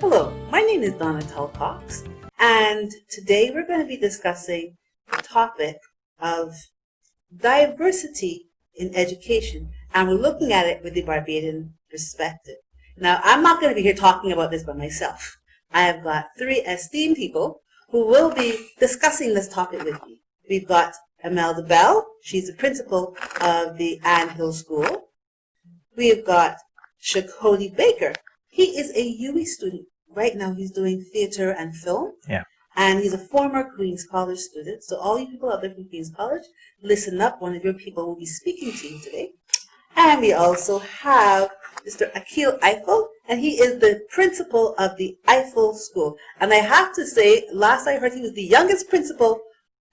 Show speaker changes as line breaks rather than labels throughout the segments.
Hello, my name is Donna Tull, and today we're going to be discussing the topic of diversity in education, and we're looking at it with the Barbadian perspective. Now, I'm not going to be here talking about this by myself. I have got three esteemed people who will be discussing this topic with me. We've got Emelda Bell. She's the principal of the Akill School. We've got Shakody Baker. He is a UE student. Right now he's doing theater and film.
Yeah.
And he's a former Queen's College student. So all you people out there from Queen's College, listen up. One of your people will be speaking to you today. And we also have Mr. Akill Ifill, and he is the principal of the Ifill School. And I have to say, last I heard, he was the youngest principal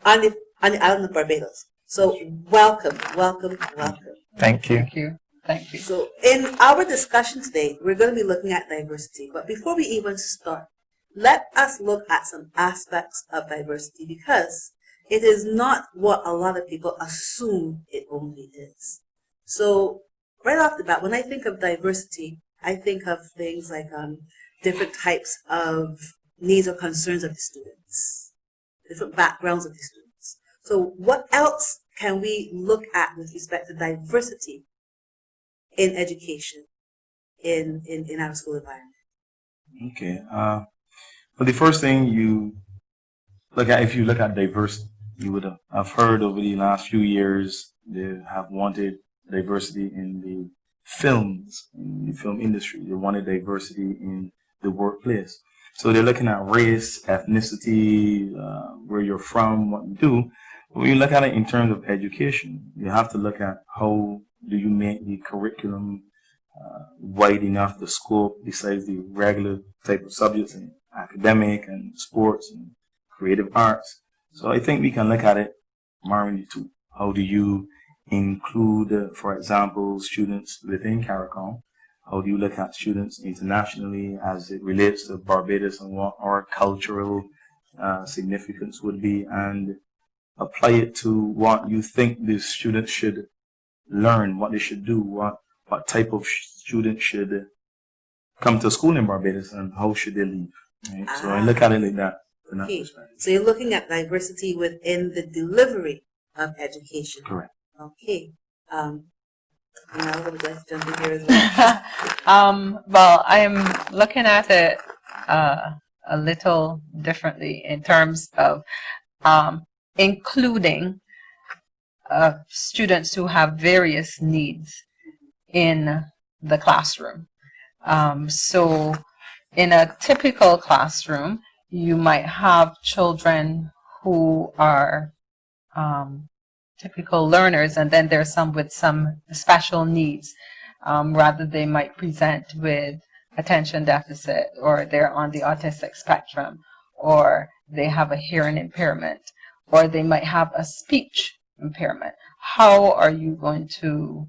on the island of Barbados. So welcome.
Thank you.
Thank you. Thank you.
So in our discussion today, we're going to be looking at diversity. But before we even start, let us look at some aspects of diversity, because it is not what a lot of people assume it only is. So right off the bat, when I think of diversity, I think of things like different types of needs or concerns of the students, different backgrounds of the students. So what else can we look at with respect to diversity in education in our school environment?
Okay. Well, the first thing you look at, if you look at diversity, you would have heard over the last few years they have wanted diversity in the film industry. They wanted diversity in the workplace. So they're looking at race, ethnicity, where you're from, what you do. When you look at it in terms of education, you have to look at how do you make the curriculum wide enough, the scope, besides the regular type of subjects in academic and sports and creative arts. So I think we can look at it marrying the two. How do you include, for example, students within CARICOM? How do you look at students internationally as it relates to Barbados and what our cultural significance would be, and apply it to what you think the students should learn, what they should do, what type of student should come to school in Barbados, and how should they leave. Right? So I look at it like that.
Okay. So you're looking at diversity within the delivery of education.
Correct.
Okay. I would like to jump in here as well.
Well, I'm looking at it a little differently in terms of including students who have various needs in the classroom. So in a typical classroom, you might have children who are typical learners, and then there's some with some special needs. Rather, they might present with attention deficit, or they're on the autistic spectrum, or they have a hearing impairment, or they might have a speech impairment. How are you going to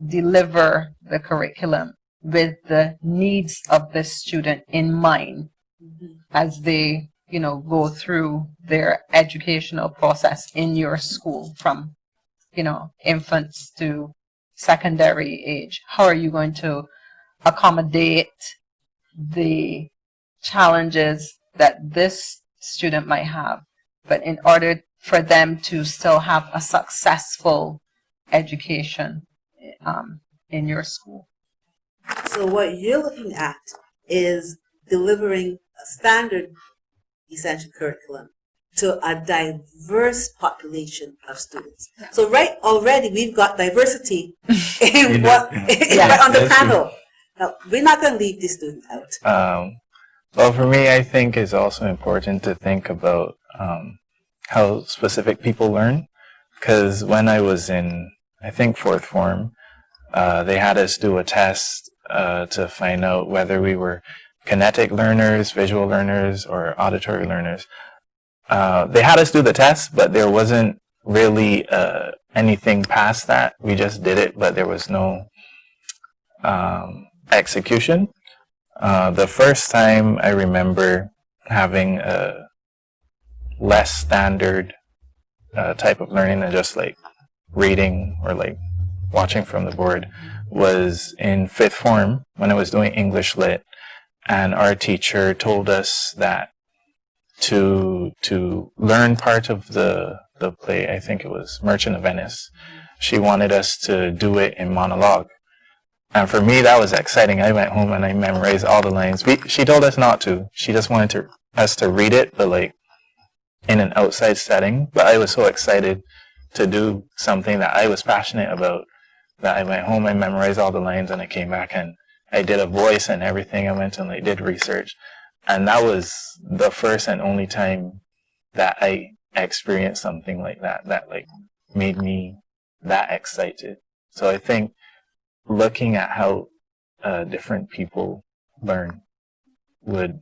deliver the curriculum with the needs of this student in mind as they, go through their educational process in your school from, infants to secondary age? How are you going to accommodate the challenges that this student might have, but in order for them to still have a successful education in your school?
So what you're looking at is delivering a standard essential curriculum to a diverse population of students. So already we've got diversity in right on the panel. Now, we're not going to leave these students out.
Well, for me, I think it's also important to think about how specific people learn. Because when I was in, I think, fourth form, they had us do a test to find out whether we were kinetic learners, visual learners, or auditory learners. They had us do the test, but there wasn't really anything past that. We just did it, but there was no execution. The first time I remember having a less standard type of learning than just like reading or like watching from the board was in fifth form when I was doing English Lit, and our teacher told us that to learn part of the play, I think it was Merchant of Venice, she wanted us to do it in monologue. And for me, that was exciting. I went home and I memorized all the lines. She told us not to. She just wanted us to read it, but like in an outside setting. But I was so excited to do something that I was passionate about that I went home and memorized all the lines, and I came back and I did a voice and everything. I went and like did research. And that was the first and only time that I experienced something like that like made me that excited. So I think looking at how different people learn would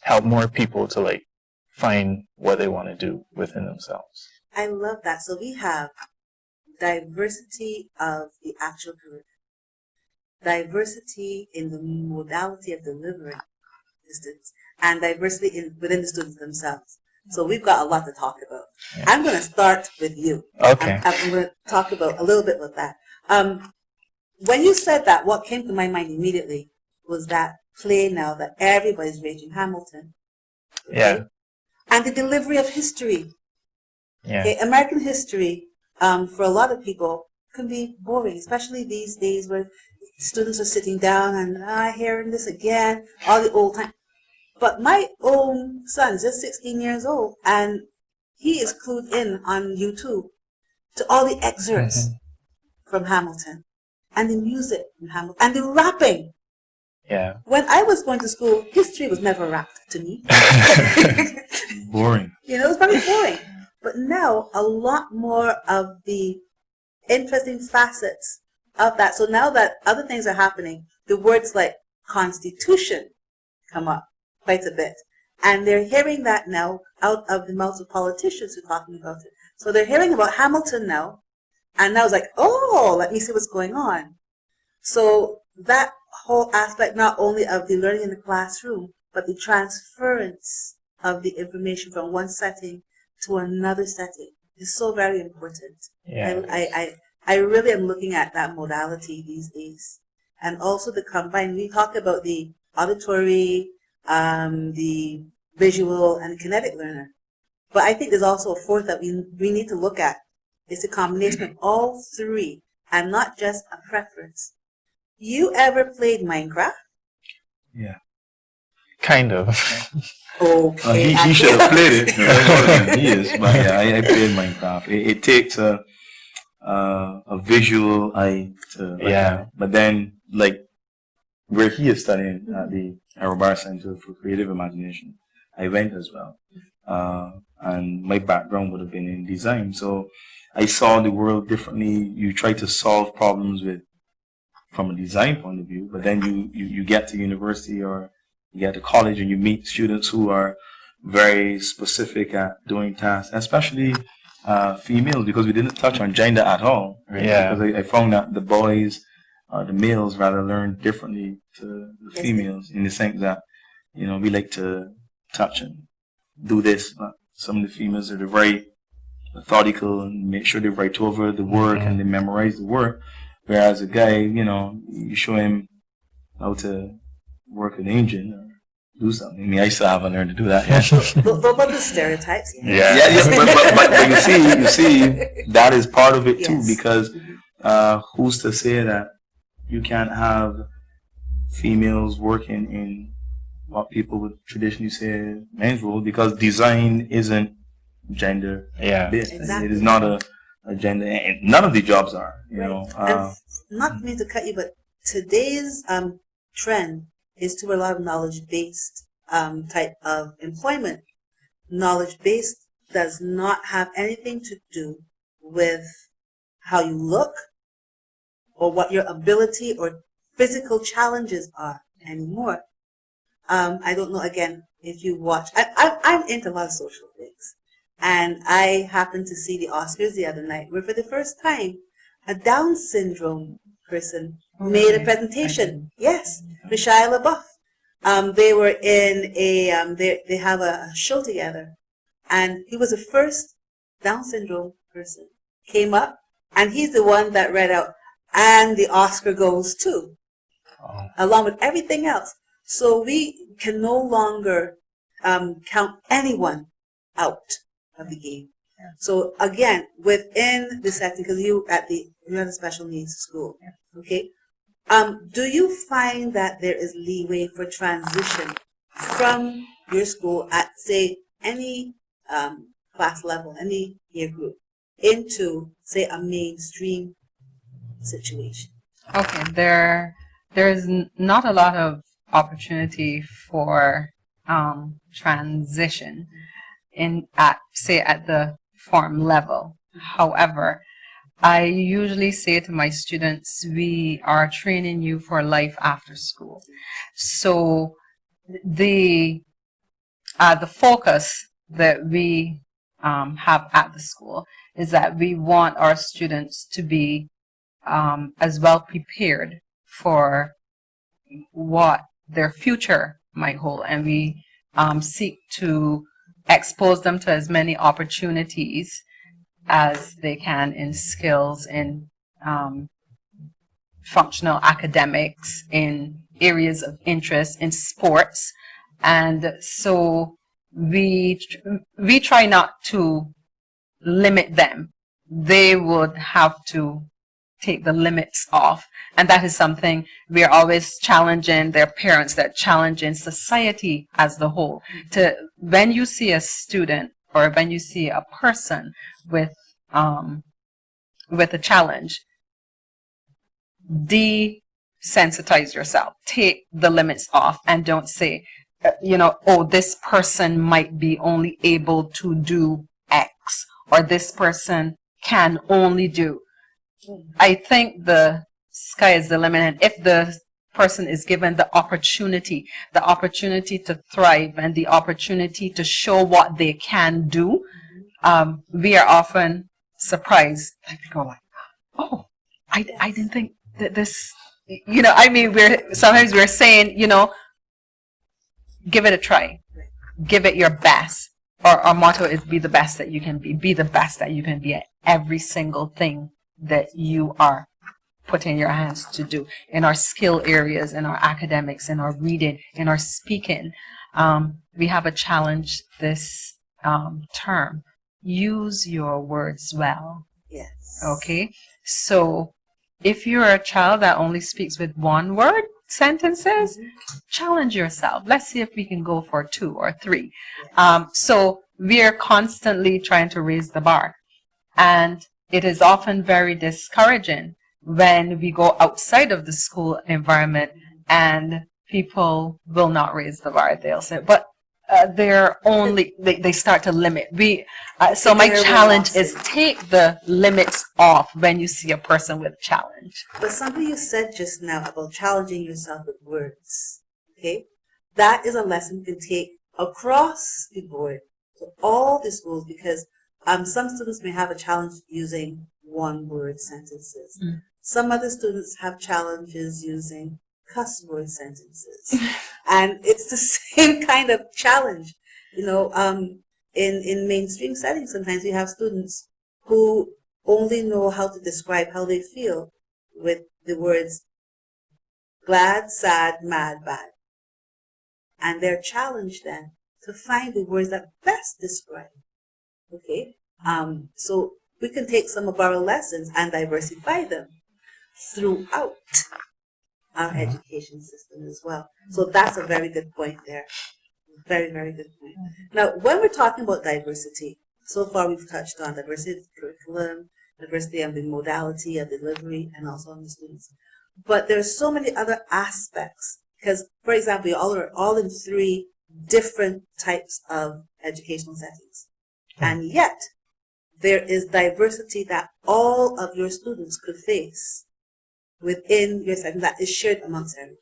help more people to like find what they want to do within themselves.
I love that. So we have diversity of the actual curriculum, diversity in the modality of delivering the students, and diversity within the students themselves. So we've got a lot to talk about.
Yeah.
I'm going to start with you.
Okay.
I'm going to talk about a little bit with that. When you said that, what came to my mind immediately was that play now that everybody's raging Hamilton. Okay?
Yeah.
And the delivery of history.
Yeah.
Okay? American history, for a lot of people, can be boring, especially these days where students are sitting down and hearing this again, all the old time. But my own son is just 16 years old, and he is clued in on YouTube to all the excerpts from Hamilton, and the music from Hamilton, and the rapping.
Yeah.
When I was going to school, history was never rapped to me.
Boring.
You know, it was very boring. But now, a lot more of the interesting facets of that. So now that other things are happening, the words like constitution come up quite a bit. And they're hearing that now out of the mouths of politicians who are talking about it. So they're hearing about Hamilton now. And now it's like, oh, let me see what's going on. So that whole aspect, not only of the learning in the classroom, but the transference of the information from one setting to another setting is so very important.
Yeah.
I really am looking at that modality these days. And also the combined, we talk about the auditory, the visual, and kinetic learner. But I think there's also a fourth that we need to look at. It's a combination of all three and not just a preference. You ever played Minecraft?
Yeah.
Kind of.
Okay.
He should have played it. More than he is, but yeah, I played Minecraft. It takes a visual eye to
Yeah.
But then, like, where he is studying at the Arubar Center for Creative Imagination, I went as well. And my background would have been in design. So I saw the world differently. You try to solve problems from a design point of view, but then you get to university or you get to college and you meet students who are very specific at doing tasks, especially females, because we didn't touch on gender at all. Right?
Yeah.
Because I found that the boys, the males rather, learn differently to the females in the sense that, you know, we like to touch and do this. Some of the females are very methodical and make sure they write over the work and they memorize the work. Whereas a guy, you know, you show him how to work an engine or do something. I mean, I still haven't learned to do that yet.
Those are the stereotypes.
Yeah.
But you see, that is part of it too,
Yes.
because who's to say that you can't have females working in what people would traditionally say men's role, because design isn't gender based.
Exactly.
It is not a gender, and none of the jobs are, you know.
And not mean to cut you, but today's trend is to a lot of knowledge-based type of employment. Knowledge-based does not have anything to do with how you look or what your ability or physical challenges are anymore. I don't know, again, if you watch, I'm into a lot of social things. And I happened to see the Oscars the other night, where for the first time, a Down syndrome person made a presentation. Yes, with Shia LaBeouf. They were in they have a show together, and he was the first Down syndrome person. Came up And he's the one that read out, and the Oscar goes to, along with everything else. So we can no longer count anyone out of the game. So again, within the setting, because you're at a special needs school, okay? Do you find that there is leeway for transition from your school at, say, any class level, any year group, into, say, a mainstream situation?
Okay, there's not a lot of opportunity for transition at the form level. However, I usually say to my students, we are training you for life after school. So the focus that we have at the school is that we want our students to be as well prepared for what their future might hold, and we seek to expose them to as many opportunities as they can in skills, in functional academics, in areas of interest, in sports. And so we try not to limit them. They would have to take the limits off. And that is something we are always challenging their parents, that challenging society as the whole. When you see a student or when you see a person with a challenge, desensitize yourself. Take the limits off and don't say, oh, this person might be only able to do X, or this person can only do. I think the sky is the limit, and if the person is given the opportunity to thrive and the opportunity to show what they can do, we are often surprised. Like, we go like, oh, I didn't think that this, we're saying, give it a try, give it your best. Our motto is be the best that you can be the best that you can be at every single thing that you are putting your hands to do, in our skill areas, in our academics, in our reading, in our speaking. We have a challenge this term. Use your words well.
Yes.
Okay? So if you're a child that only speaks with one word sentences, challenge yourself. Let's see if we can go for 2 or 3. So we are constantly trying to raise the bar. And it is often very discouraging when we go outside of the school environment and people will not raise the bar. They'll say, but they start to limit. So my challenge is take the limits off when you see a person with challenge.
But something you said just now about challenging yourself with words, okay? That is a lesson you can take across the board to all the schools, because some students may have a challenge using one-word sentences. Some other students have challenges using cuss-word sentences. And it's the same kind of challenge. In mainstream settings, sometimes we have students who only know how to describe how they feel with the words glad, sad, mad, bad. And they're challenged then to find the words that best describe. Okay? So we can take some of our lessons and diversify them throughout our education system as well. So that's a very good point there. Very, very good point. Now, when we're talking about diversity, so far we've touched on diversity of curriculum, diversity of the modality of delivery, and also on the students. But there's so many other aspects, because, for example, you are all in 3 different types of educational settings. And yet, there is diversity that all of your students could face within your setting that is shared amongst everyone.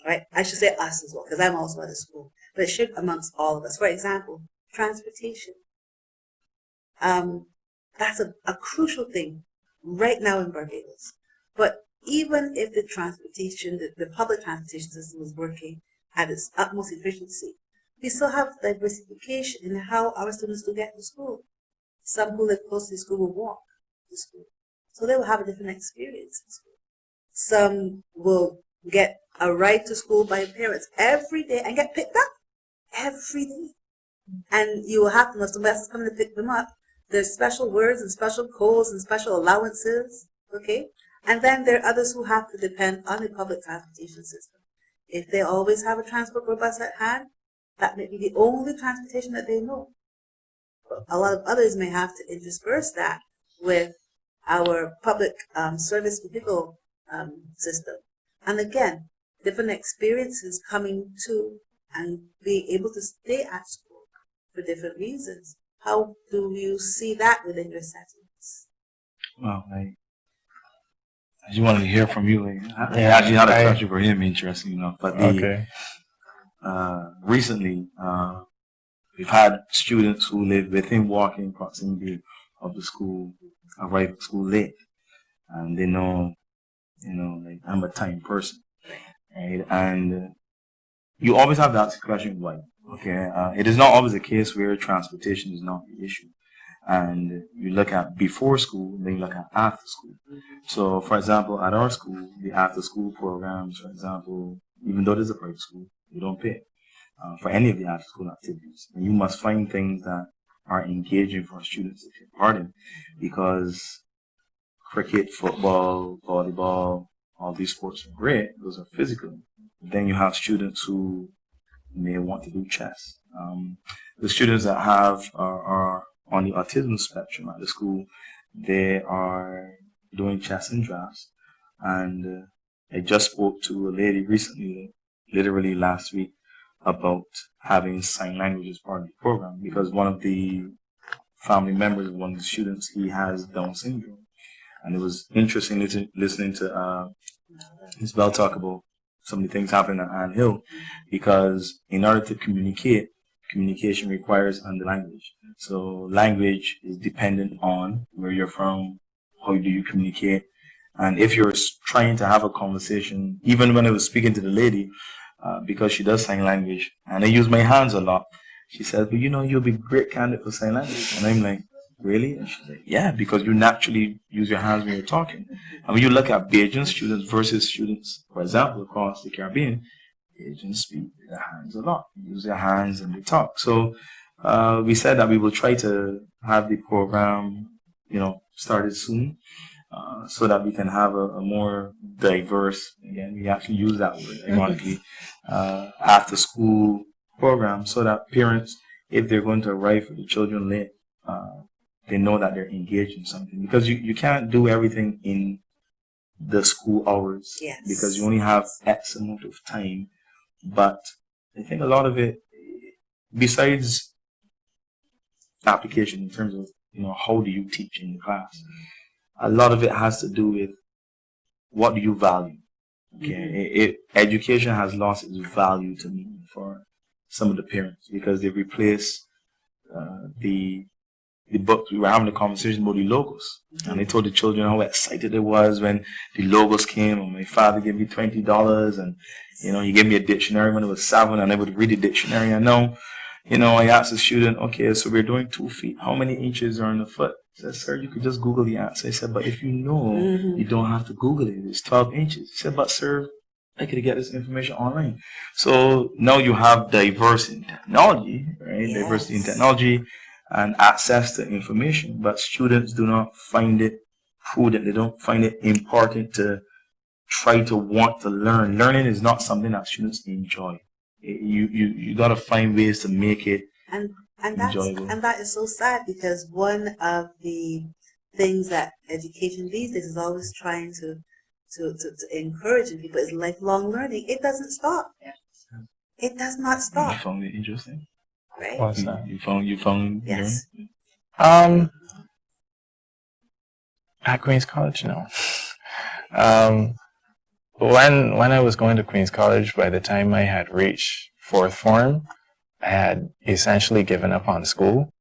Right? I should say us as well, because I'm also at a school, but it's shared amongst all of us. For example, transportation. That's a crucial thing right now in Barbados. But even if the transportation, the public transportation system is working at its utmost efficiency, we still have diversification in how our students do get to school. Some who live close to school will walk to school. So they will have a different experience in school. Some will get a ride to school by parents every day and get picked up every day. And you will have to, if somebody else is coming to pick them up, there's special words and special codes and special allowances, okay? And then there are others who have to depend on the public transportation system. If they always have a transport or bus at hand, that may be the only transportation that they know. But a lot of others may have to intersperse that with our public service vehicle system. And again, different experiences coming to and being able to stay at school for different reasons. How do you see that within your settings?
Well, I just wanted to hear from you. Actually, not a question for him, interesting enough. But recently, we've had students who live within walking proximity of the school, arrive at school late, and they know, like I'm a time person, right? And you always have to ask the question, why? Okay, it is not always a case where transportation is not the issue. And you look at before school, then you look at after school. So, for example, at our school, the after school programs, for example, even though there's a private school, you don't pay for any of the after school activities. And you must find things that are engaging for students to take part in, because cricket, football, volleyball, all these sports are great. Those are physical. Then you have students who may want to do chess. The students that are on the autism spectrum at the school, they are doing chess and drafts. And I just spoke to a lady recently, literally last week, about having sign language as part of the program, because one of the family members of one of the students, he has Down syndrome. And it was interesting listening to Ifill talk about some of the things happening at Akill, because in order to communicate, communication requires the language. So language is dependent on where you're from, how do you communicate. And if you're trying to have a conversation, even when I was speaking to the lady, because she does sign language, and I use my hands a lot, she said, but you'll be a great candidate for sign language. And I'm like, really? And she's like, yeah, because you naturally use your hands when you're talking. And when you look at Bajan students versus students, for example, across the Caribbean, Asians speak with their hands a lot. They use their hands and they talk. So we said that we will try to have the program, started soon, so that we can have a more diverse, again, we actually use that word, ironically, after school program, so that parents, if they're going to arrive for the children late, they know that they're engaged in something. Because you can't do everything in the school hours.
Yes.
Because you only have X amount of time. But I think a lot of it, besides application in terms of, how do you teach in the class, a lot of it has to do with what do you value. Okay, education has lost its value to me for some of the parents, because they've replaced the books. We were having a conversation about the logos, and they told the children how excited it was when the logos came, and my father gave me $20, and he gave me a dictionary when it was 7, and I would read the dictionary. And now, I asked the student, okay, so we're doing 2 feet. How many inches are in the foot? He said, sir, you could just Google the answer. I said, but if you know, you don't have to Google it. It's 12 inches. He said, but sir, I could get this information online. So now you have diverse in technology, right? Yes. Diversity in technology and access to information, but students do not find it prudent. They don't find it important to try to want to learn. Learning is not something that students enjoy. You got to find ways to make it enjoyable.
And that is so sad, because one of the things that education these days is always trying to encourage in people is lifelong learning. It doesn't stop.
Yeah.
It does not stop.
You found it interesting.
Right?
What's that?
You found
Yes.
At Queen's College, no. When I was going to Queen's College, by the time I had reached 4th form, I had essentially given up on school.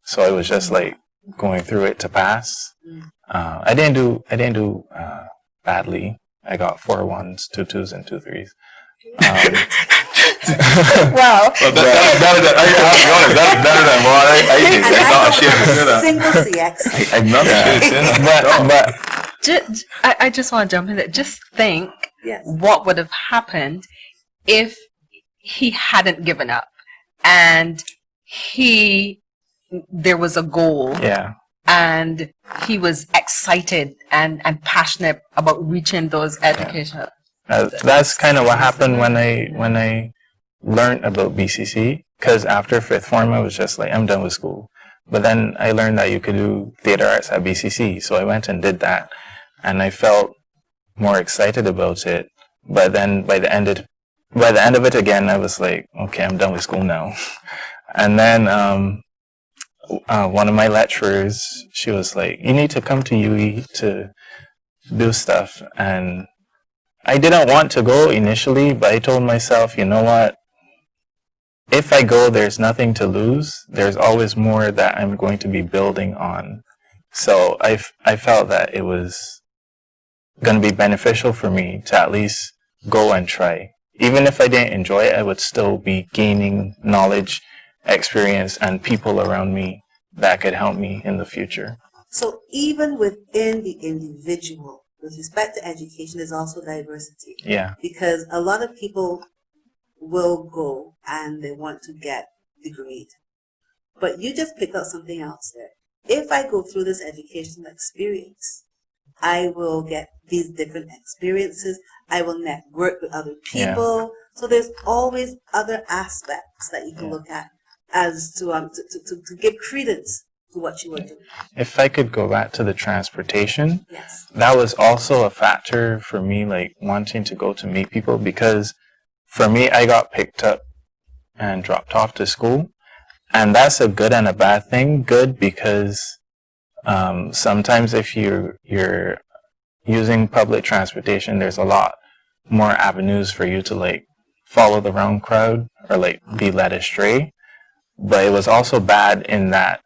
So I was just like going through it to pass. I didn't do badly. I got 4 1s, 2 2s, and 2 3s.
Wow.
Well, that's better than what I did. I'm not ashamed to say that.
Single CX.
I'm not ashamed to say that.
I just want to jump in there. Just think
Yes.
what would have happened if he hadn't given up and there was a goal
Yeah.
and he was excited and passionate about reaching those educational.
That's kind of what happened when I learned about BCC. Because after fifth form, I was just like, I'm done with school. But then I learned that you could do theater arts at BCC, so I went and did that, and I felt more excited about it. But then by the end of it again, I was like, okay, I'm done with school now. And then one of my lecturers, she was like, you need to come to UE to do stuff. And I didn't want to go initially, but I told myself, you know what? If I go, there's nothing to lose. There's always more that I'm going to be building on. So I felt that it was going to be beneficial for me to at least go and try. Even if I didn't enjoy it, I would still be gaining knowledge, experience, and people around me that could help me in the future.
So even within the individual, with respect to education, there's also diversity.
Yeah.
Because a lot of people will go and they want to get the grade. But you just picked up something else there. If I go through this educational experience, I will get these different experiences. I will network with other people. Yeah. So there's always other aspects that you can look at as to give credence to what you were doing.
If I could go back to the transportation,
yes,
that was also a factor for me, like wanting to go to meet people, because for me, I got picked up and dropped off to school, and that's a good and a bad thing. Good because sometimes if you're using public transportation, there's a lot more avenues for you to like follow the wrong crowd or like be led astray. But it was also bad in that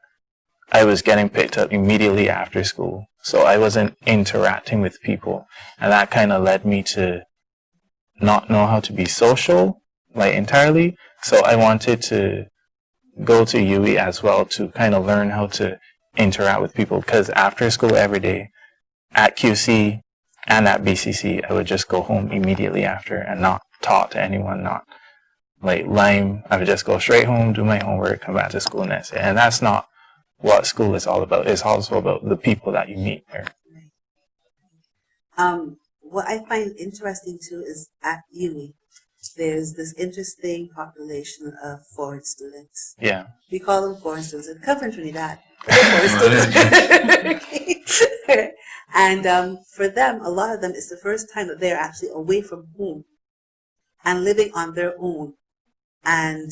I was getting picked up immediately after school, so I wasn't interacting with people, and that kind of led me to not know how to be social, like entirely. So I wanted to go to UE as well to kind of learn how to interact with people, because after school every day at QC and at BCC, I would just go home immediately after and not talk to anyone, not like Lime. I would just go straight home, do my homework, come back to school next day. And that's not what school is all about. It's also about the people that you meet there.
What I find interesting too is at uni, there's this interesting population of foreign students.
Yeah.
We call them foreign students. They come from Trinidad. Foreign students. And for them, a lot of them, it's the first time that they're actually away from home and living on their own. And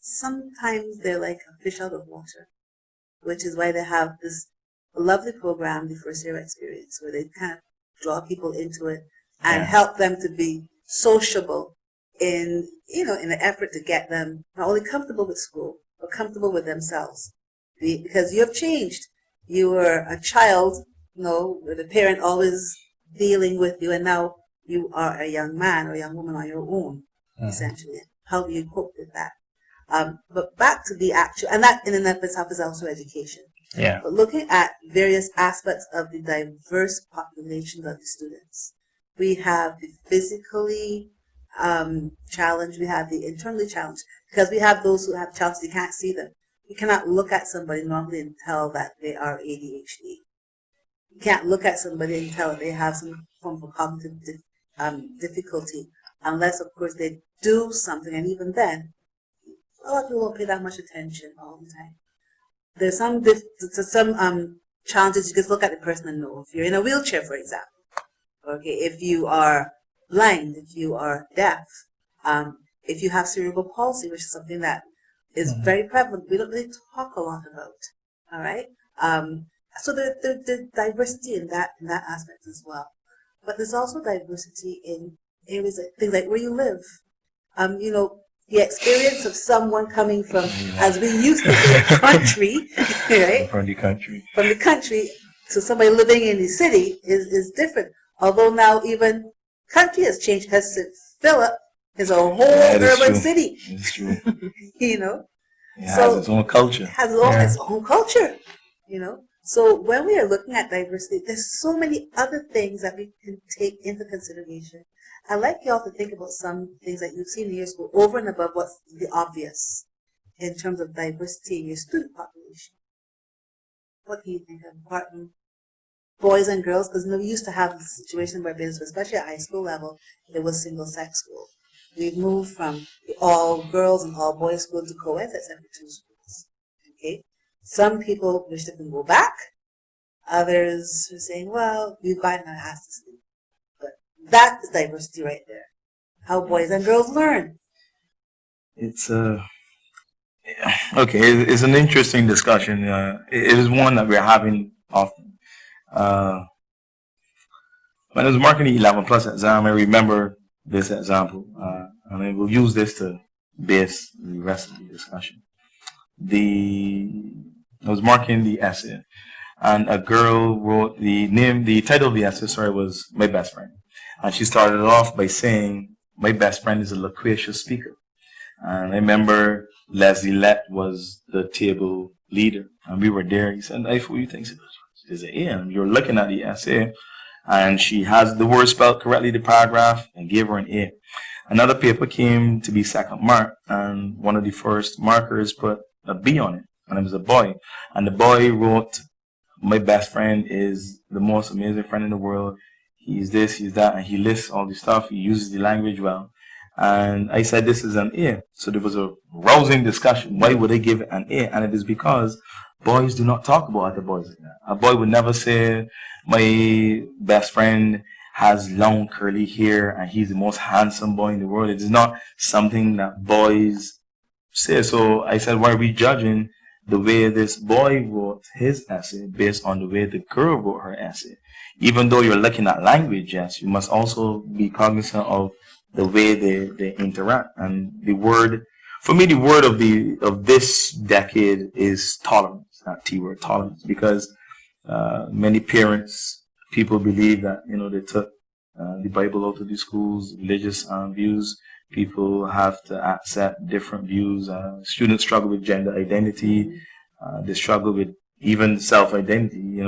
sometimes they're like a fish out of water, which is why they have this lovely program, the first year experience, where they kind of draw people into it and help them to be sociable in an effort to get them not only comfortable with school, but comfortable with themselves. Because you have changed. You were a child, with a parent always dealing with you, and now you are a young man or a young woman on your own, essentially. How do you cope with that? But back to the actual, and that in and of itself is also education.
Yeah.
But looking at various aspects of the diverse populations of the students, we have the physically challenged, we have the internally challenged, because we have those who have challenges, you can't see them. You cannot look at somebody normally and tell that they are ADHD. You can't look at somebody and tell that they have some form of cognitive difficulty, unless, of course, they do something, and even then, a lot of people won't pay that much attention all the time. There's some challenges you just look at the person and know. If you're in a wheelchair, for example, okay, if you are blind, if you are deaf, if you have cerebral palsy, which is something that is very prevalent, we don't really talk a lot about. All right, so there's diversity in that aspect as well. But there's also diversity in areas like things like where you live. The experience of someone coming from, as we used to say, country, right?
From the country.
From the country to somebody living in the city is different. Although now even country has changed, because Philip is a whole urban city.
It's true.
It
has its own culture.
Has its own culture. So when we are looking at diversity, there's so many other things that we can take into consideration. I'd like y'all to think about some things that you've seen in your school over and above what's the obvious in terms of diversity in your student population. What do you think of important boys and girls? Because we used to have a situation where, especially at high school level, it was single-sex school. We've moved from all girls and all boys school to co-ed at 72 schools. Okay, some people wish they can go back. Others are saying, "Well, we've gotten our ass to sleep." But that is diversity right there. How boys and girls learn.
It's okay. It's an interesting discussion. It is one that we're having often. When I was marking the 11 plus exam, I remember this example, and I will use this to base the rest of the discussion. I was marking the essay, and a girl wrote the title of the essay, was My Best Friend. And she started it off by saying, my best friend is a loquacious speaker. And I remember Leslie Lett was the table leader, and we were there. He said, Ifill, what do you think? There's an A, and you're looking at the essay, and she has the word spelled correctly, the paragraph, and gave her an A. Another paper came to be second mark, and one of the first markers put a B on it, and it was a boy. And the boy wrote, my best friend is the most amazing friend in the world. He's this, he's that, and he lists all the stuff. He uses the language well. And I said, this is an A. So there was a rousing discussion. Why would they give it an A? And it is because boys do not talk about other boys like that. A boy would never say, my best friend has long curly hair and he's the most handsome boy in the world. It is not something that boys say. So I said, why are we judging the way this boy wrote his essay based on the way the girl wrote her essay? Even though you're looking at language, yes, you must also be cognizant of the way they interact. And the word, for me, the word of this decade is tolerance, that T word, tolerance, because many parents, people believe that, they took the Bible out of the schools, religious views. People have to accept different views. Students struggle with gender identity. They struggle with even self-identity,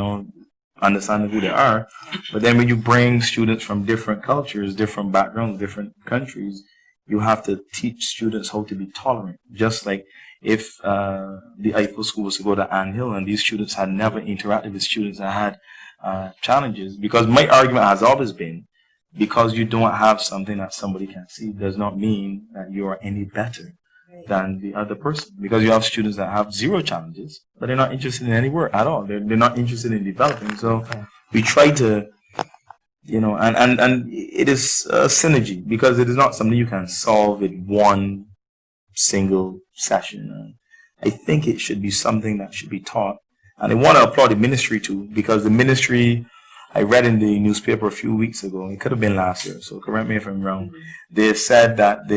understanding who they are. But then when you bring students from different cultures, different backgrounds, different countries, you have to teach students how to be tolerant. Just like if the Ifill school was to go to Hill and these students had never interacted with students that had challenges. Because my argument has always been, because you don't have something that somebody can see does not mean that you are any better than the other person. Because you have students that have zero challenges, but they're not interested in any work at all. They're not interested in developing. So we try to, and it is a synergy, because it is not something you can solve in one single session. I think it should be something that should be taught. And I want to applaud the ministry too, because the ministry, I read in the newspaper a few weeks ago, it could have been last year, so correct me if I'm wrong. They said that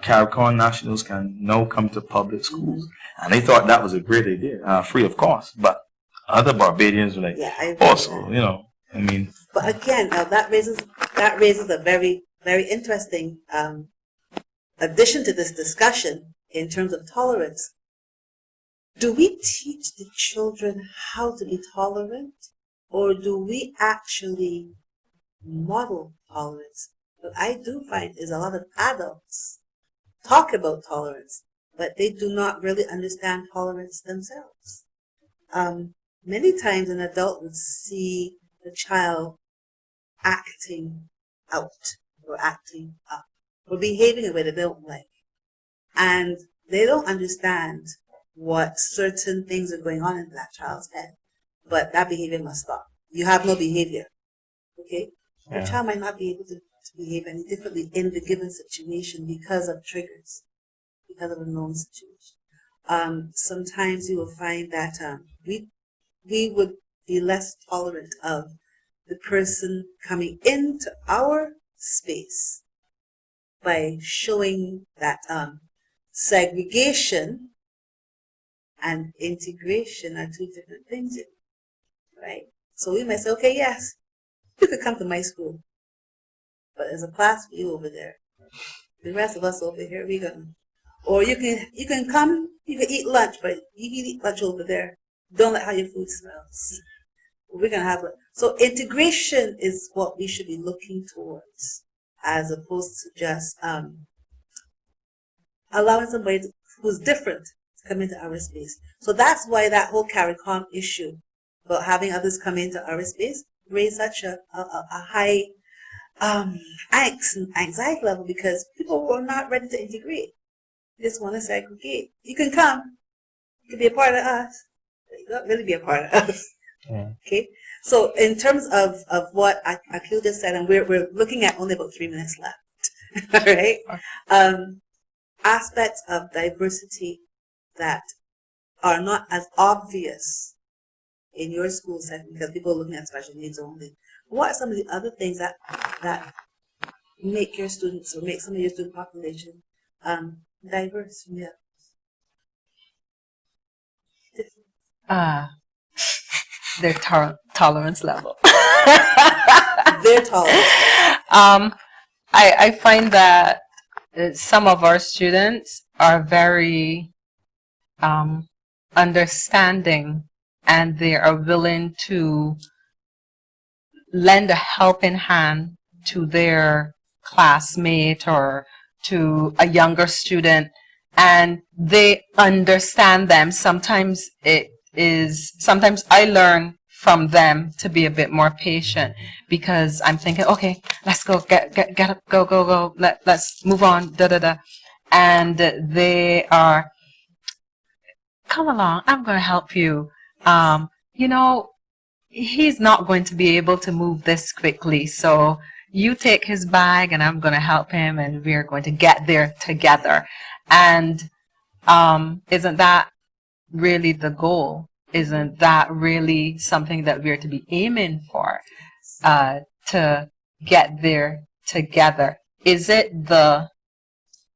CARICON nationals can now come to public schools. And they thought that was a great idea, free of cost. But other Barbadians were like, also,
But again, that raises a very, very interesting addition to this discussion in terms of tolerance. Do we teach the children how to be tolerant? Or do we actually model tolerance? What I do find is a lot of adults talk about tolerance, but they do not really understand tolerance themselves. Many times an adult would see the child acting out or acting up or behaving in a way that they don't like. And they don't understand what certain things are going on in that child's head. But that behavior must stop. You have no behavior. Okay? The child might not be able to behave any differently in the given situation because of triggers, because of a known situation. Sometimes you will find that we would be less tolerant of the person coming into our space by showing that segregation and integration are two different things. Right? So we might say, okay, yes, you could come to my school, but there's a class for you over there. The rest of us over here, we're gonna. Or you can come, you can eat lunch, but you can eat lunch over there. Don't like how your food smells. We're gonna have so integration is what we should be looking towards, as opposed to just allowing somebody who's different to come into our space. So that's why that whole CARICOM issue about having others come into our space raised such a high angst and anxiety level, because people were not ready to integrate. They just want to segregate. You can come, you can be a part of us, but you don't really be a part of us.
Yeah.
Okay, so in terms of what Akill just said, and we're looking at only about 3 minutes left, all right? Aspects of diversity that are not as obvious in your school setting because people are looking at special needs only. What are some of the other things that make your students or make some of your student population diverse from the others?
Their tolerance level.
Their tolerance.
I find that some of our students are very understanding, and they are willing to lend a helping hand to their classmate or to a younger student, and they understand them. Sometimes I learn from them to be a bit more patient, because I'm thinking, okay, let's go, get up, go, let's move on, and they are, come along, I'm going to help you. He's not going to be able to move this quickly, so you take his bag and I'm going to help him, and we're going to get there together. And isn't that really the goal? Isn't that really something that we're to be aiming for, to get there together? Is it the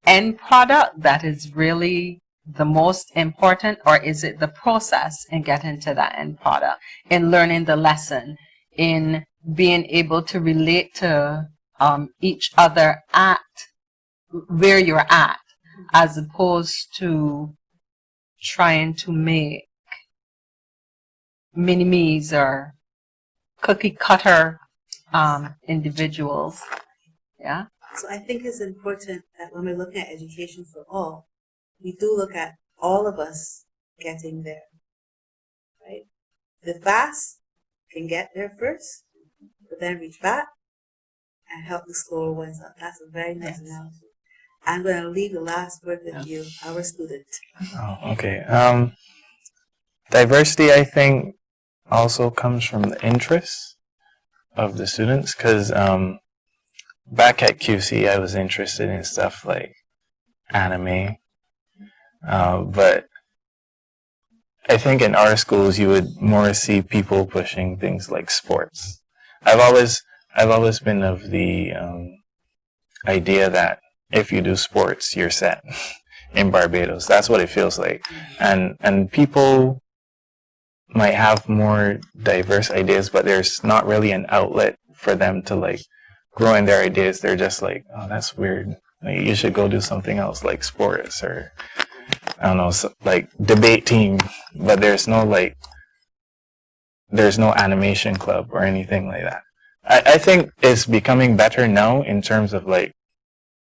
end product that is really the most important, or is it the process in getting to that end product, in learning the lesson, in being able to relate to each other at where you're at, as opposed to trying to make mini-me's or cookie cutter individuals? Yeah.
So I think it's important that when we're looking at education for all, we do look at all of us getting there, right? The fast can get there first, but then reach back and help the slower ones up. That's a very nice analogy. I'm going to leave the last word with you, our student.
Oh, okay. Diversity, I think, also comes from the interests of the students, because back at QC, I was interested in stuff like anime, but I think in our schools you would more see people pushing things like sports. I've always been of the idea that if you do sports, you're set in Barbados. That's what it feels like, and people might have more diverse ideas, but there's not really an outlet for them to like grow in their ideas. They're just like, oh, that's weird. Like, you should go do something else like sports or I don't know, like debate team. But there's no animation club or anything like that. I think it's becoming better now in terms of like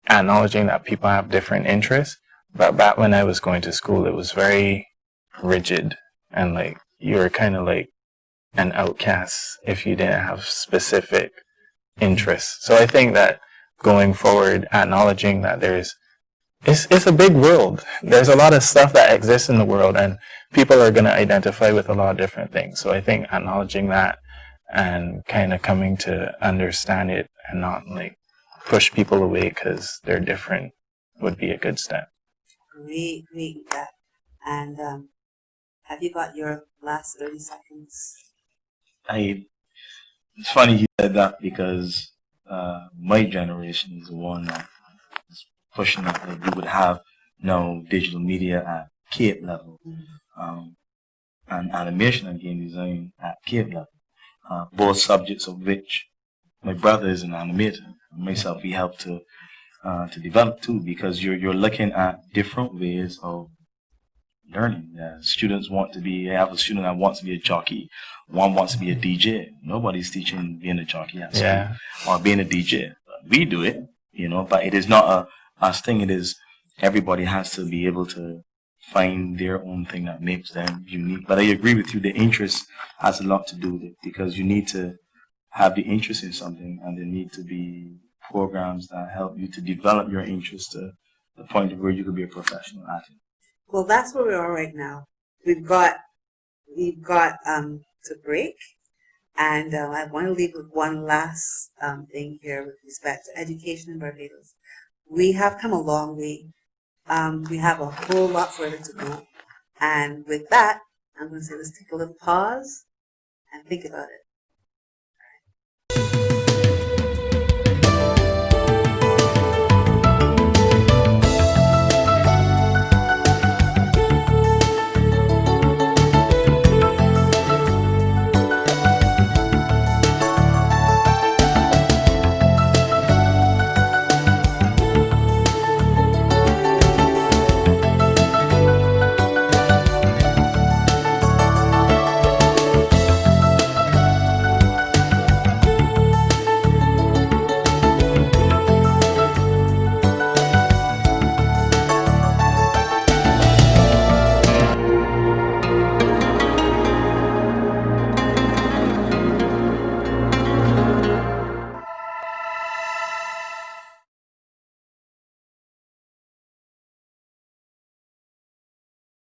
acknowledging that people have different interests. But back when I was going to school, it was very rigid, and like you were kind of like an outcast if you didn't have specific interests. So I think that going forward, acknowledging that it's a big world. There's a lot of stuff that exists in the world, and people are going to identify with a lot of different things. So I think acknowledging that and kind of coming to understand it and not like push people away because they're different would be a good step.
Agree with that. And have you got your last 30 seconds?
It's funny you said that, because my generation is the one that is pushing that we would have digital media at Cape level, and animation and game design at Cape level. Both subjects of which my brother is an animator, and myself we help to develop too, because you're looking at different ways of learning. Students want to be. I have a student that wants to be a jockey. One wants to be a DJ. Nobody's teaching being a jockey at school or being a DJ. We do it, but it is not a us thing. It is everybody has to be able to find their own thing that makes them unique. But I agree with you. The interest has a lot to do with it because you need to have the interest in something, and there need to be programs that help you to develop your interest to the point of where you could be a professional at it.
Well, that's where we are right now. We've got to break, and I want to leave with one last thing here with respect to education in Barbados. We have come a long way. We have a whole lot further to go, and with that, I'm going to say let's take a little pause and think about it.